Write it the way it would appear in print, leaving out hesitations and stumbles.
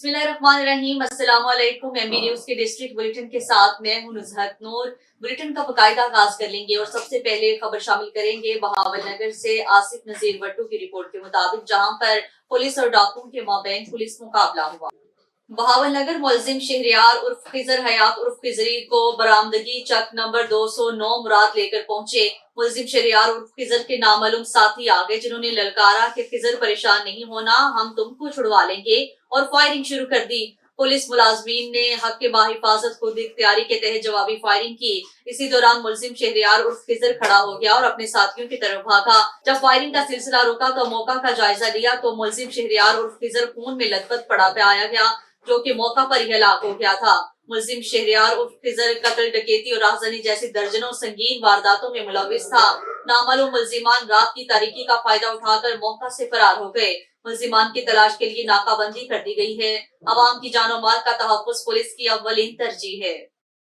बिस्मिल्लाहिर्रहमानिर्रहीम। अस्सलाम वालेकुम। एमबी न्यूज के डिस्ट्रिक्ट बुलेटिन के साथ मैं हूं नुज़हत नूर। बुलेटिन का बाकायदा आगाज कर लेंगे और सबसे पहले खबर शामिल करेंगे बहावल नगर से आसिफ नजीर वट्टू की रिपोर्ट के मुताबिक, जहां पर पुलिस और डाकुओं के माबैन पुलिस मुकाबला हुआ। बहावल नगर मुलजिम शहरियार उर्फ खिजर हयात उर्फ खिजरी को बरामदगी चक नंबर 209 मुराद लेकर पहुंचे। मुलजिम शहरियार उर्फ खिजर के नामालूम साथी आ गए, जिन्होंने ललकारा कि खिजर परेशान नहीं होना, हम तुमको छुड़वा लेंगे, और फायरिंग शुरू कर दी। पुलिस मुलाजमीन ने हक के बाहिफाजत खुद इख्तियारी के तहत जवाबी फायरिंग की। इसी दौरान मुलजिम शहरियार उर्फ खिजर खड़ा हो गया और अपने साथियों की तरफ भागा। जब फायरिंग का सिलसिला रुका तो मौका का जायजा लिया तो मुलजिम शहरियार उर्फ खिजर खून में लथपथ पड़ा पाया गया, जो कि मौका पर ही हलाक हो गया था। मुलजिम शहरियार उर्फ खिजर कत्ल, डकैती और राहजनी जैसी दर्जनों संगीन वारदातों में मुलविस था। नामालूम मुलजिमान रात की तारीकी का फायदा उठाकर मौका से फरार हो गए। मुलजिमान की तलाश के लिए नाकाबंदी कर दी गई है। अवाम की जानो माल का तहफ्फुज़ पुलिस की अव्वलीन तरजीह है।